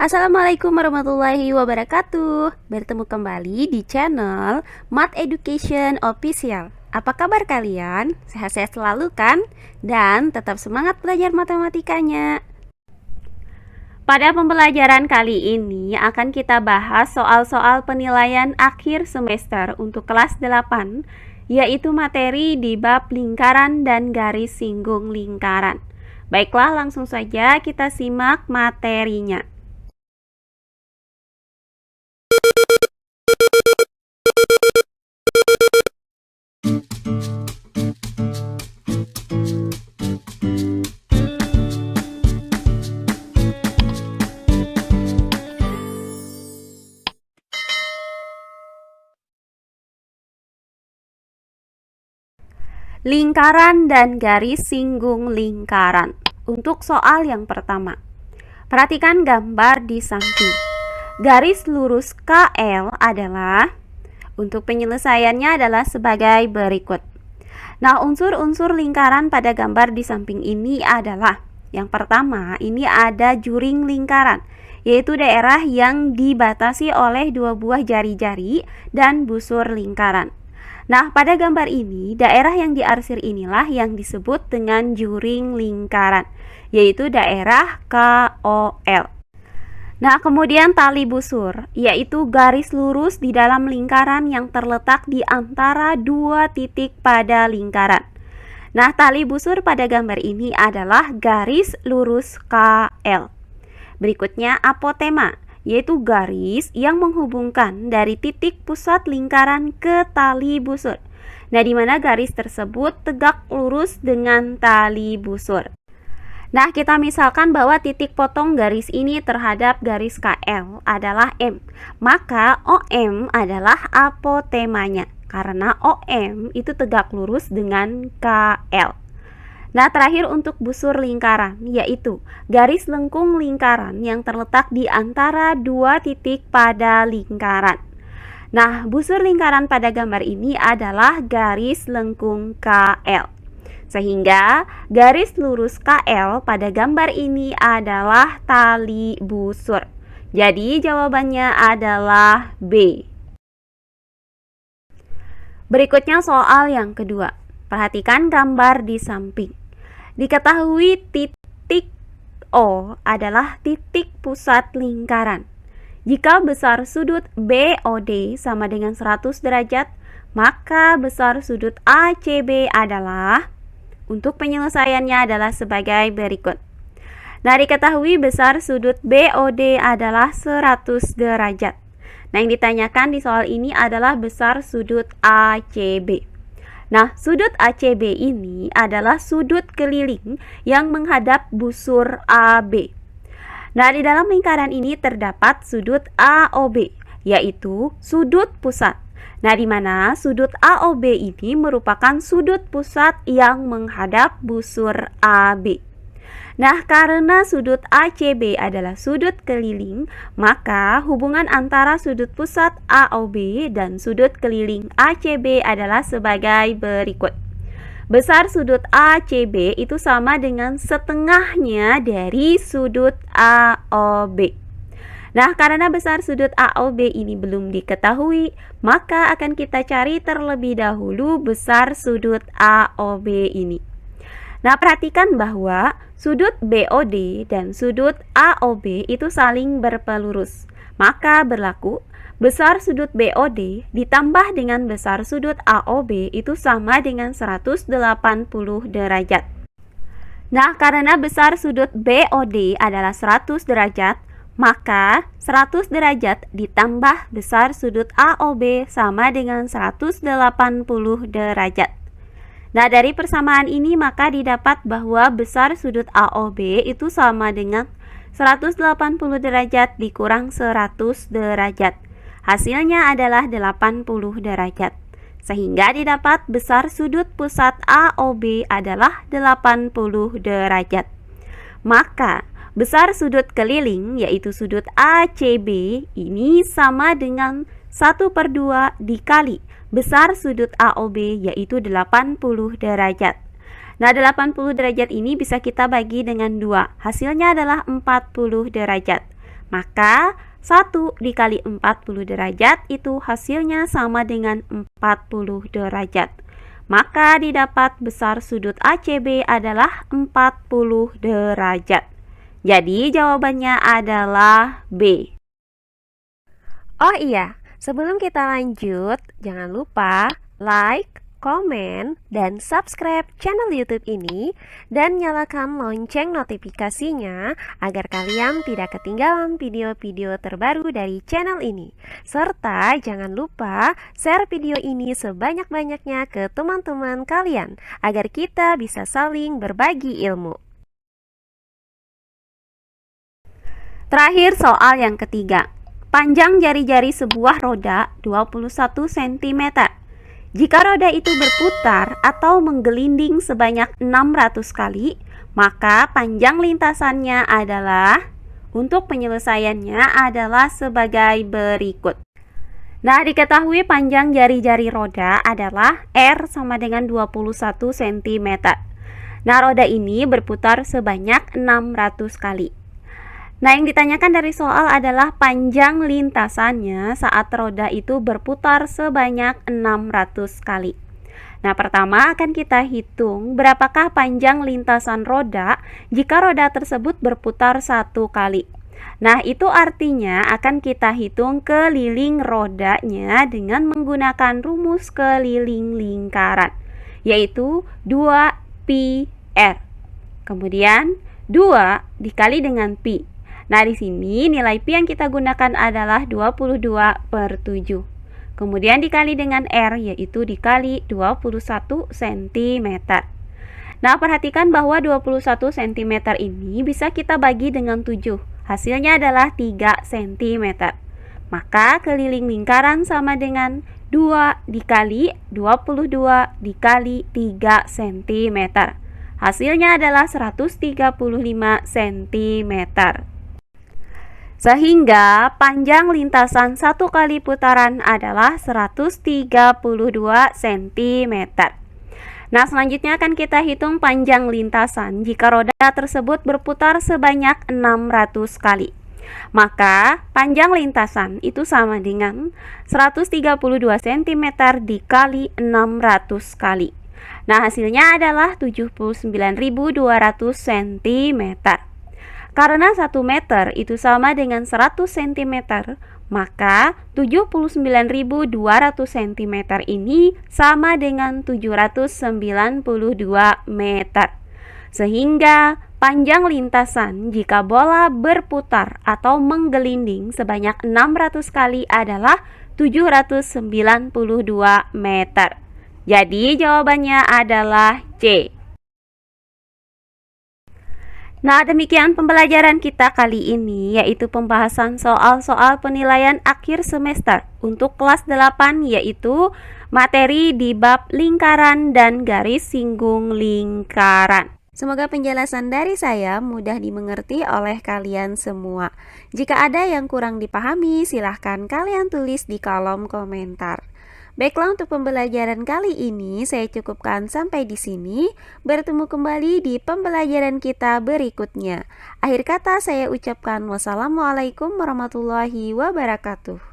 Assalamualaikum warahmatullahi wabarakatuh. Bertemu kembali di channel Math Education Official. Apa kabar kalian? Sehat-sehat selalu kan? Dan tetap semangat belajar matematikanya. Pada pembelajaran kali ini akan kita bahas soal-soal penilaian akhir semester untuk kelas 8, yaitu materi di bab lingkaran dan garis singgung lingkaran. Baiklah, langsung saja kita simak materinya. Lingkaran dan garis singgung lingkaran. Untuk soal yang pertama, perhatikan gambar di samping. Garis lurus KL adalah, untuk penyelesaiannya adalah sebagai berikut. Nah, unsur-unsur lingkaran pada gambar di samping ini adalah, yang pertama, ini ada juring lingkaran, yaitu daerah yang dibatasi oleh dua buah jari-jari dan busur lingkaran. Nah, pada gambar ini, daerah yang diarsir inilah yang disebut dengan juring lingkaran, yaitu daerah KOL. Nah, kemudian tali busur, yaitu garis lurus di dalam lingkaran yang terletak di antara dua titik pada lingkaran. Nah, tali busur pada gambar ini adalah garis lurus KL. Berikutnya apotema, yaitu garis yang menghubungkan dari titik pusat lingkaran ke tali busur. Nah, di mana garis tersebut tegak lurus dengan tali busur. Nah, kita misalkan bahwa titik potong garis ini terhadap garis KL adalah M. Maka OM adalah apotemanya, karena OM itu tegak lurus dengan KL. Nah, terakhir untuk busur lingkaran, yaitu garis lengkung lingkaran yang terletak di antara dua titik pada lingkaran. Nah, busur lingkaran pada gambar ini adalah garis lengkung KL. Sehingga garis lurus KL pada gambar ini adalah tali busur. Jadi jawabannya adalah B. Berikutnya soal yang kedua. Perhatikan gambar di samping. Diketahui titik O adalah titik pusat lingkaran. Jika besar sudut BOD sama dengan 100 derajat, maka besar sudut ACB adalah, untuk penyelesaiannya adalah sebagai berikut. Nah, diketahui besar sudut BOD adalah 100 derajat. Nah, yang ditanyakan di soal ini adalah besar sudut ACB. Nah, sudut ACB ini adalah sudut keliling yang menghadap busur AB. Nah, di dalam lingkaran ini terdapat sudut AOB, yaitu sudut pusat. Nah, di mana sudut AOB ini merupakan sudut pusat yang menghadap busur AB. Nah, karena sudut ACB adalah sudut keliling, maka hubungan antara sudut pusat AOB dan sudut keliling ACB adalah sebagai berikut. Besar sudut ACB itu sama dengan setengahnya dari sudut AOB. Nah, karena besar sudut AOB ini belum diketahui, maka akan kita cari terlebih dahulu besar sudut AOB ini. Nah, perhatikan bahwa sudut BOD dan sudut AOB itu saling berpelurus. Maka berlaku besar sudut BOD ditambah dengan besar sudut AOB itu sama dengan 180 derajat. Nah, karena besar sudut BOD adalah 100 derajat, maka 100 derajat ditambah besar sudut AOB sama dengan 180 derajat. Nah, dari persamaan ini maka didapat bahwa besar sudut AOB itu sama dengan 180 derajat dikurang 100 derajat. Hasilnya adalah 80 derajat. Sehingga didapat besar sudut pusat AOB adalah 80 derajat. Maka besar sudut keliling yaitu sudut ACB ini sama dengan 1/2 dikali besar sudut AOB yaitu 80 derajat. Nah, 80 derajat ini bisa kita bagi dengan 2. Hasilnya adalah 40 derajat. Maka 1 dikali 40 derajat itu hasilnya sama dengan 40 derajat. Maka didapat besar sudut ACB adalah 40 derajat. Jadi jawabannya adalah B. Oh iya, sebelum kita lanjut, jangan lupa like, komen, dan subscribe channel YouTube ini dan nyalakan lonceng notifikasinya agar kalian tidak ketinggalan video-video terbaru dari channel ini. Serta jangan lupa share video ini sebanyak-banyaknya ke teman-teman kalian agar kita bisa saling berbagi ilmu. Terakhir soal yang ketiga. Panjang jari-jari sebuah roda 21 cm. Jika roda itu berputar atau menggelinding sebanyak 600 kali, maka panjang lintasannya adalah, untuk penyelesaiannya adalah sebagai berikut. Nah, diketahui panjang jari-jari roda adalah R sama dengan 21 cm. Nah, roda ini berputar sebanyak 600 kali. Nah, yang ditanyakan dari soal adalah panjang lintasannya saat roda itu berputar sebanyak 600 kali. Nah, pertama akan kita hitung berapakah panjang lintasan roda jika roda tersebut berputar 1 kali. Nah, itu artinya akan kita hitung keliling rodanya dengan menggunakan rumus keliling lingkaran, yaitu 2πr. Kemudian 2 dikali dengan pi. Nah, di sini nilai pi yang kita gunakan adalah 22/7. Kemudian dikali dengan R, yaitu dikali 21 cm. Nah, perhatikan bahwa 21 cm ini bisa kita bagi dengan 7. Hasilnya adalah 3 cm. Maka keliling lingkaran sama dengan 2 dikali 22 dikali 3 cm. Hasilnya adalah 135 cm. Sehingga panjang lintasan 1 kali putaran adalah 132 cm. Nah, selanjutnya akan kita hitung panjang lintasan jika roda tersebut berputar sebanyak 600 kali. Maka panjang lintasan itu sama dengan 132 cm dikali 600 kali. Nah, hasilnya adalah 79.200 cm. Karena 1 meter itu sama dengan 100 cm, maka 79.200 cm ini sama dengan 792 meter. Sehingga panjang lintasan jika bola berputar atau menggelinding sebanyak 600 kali adalah 792 meter. Jadi jawabannya adalah C. Nah, demikian pembelajaran kita kali ini, yaitu pembahasan soal-soal penilaian akhir semester untuk kelas 8, yaitu materi di bab lingkaran dan garis singgung lingkaran. Semoga penjelasan dari saya mudah dimengerti oleh kalian semua. Jika ada yang kurang dipahami, silahkan kalian tulis di kolom komentar. Baiklah, untuk pembelajaran kali ini saya cukupkan sampai di sini. Bertemu kembali di pembelajaran kita berikutnya. Akhir kata saya ucapkan wassalamualaikum warahmatullahi wabarakatuh.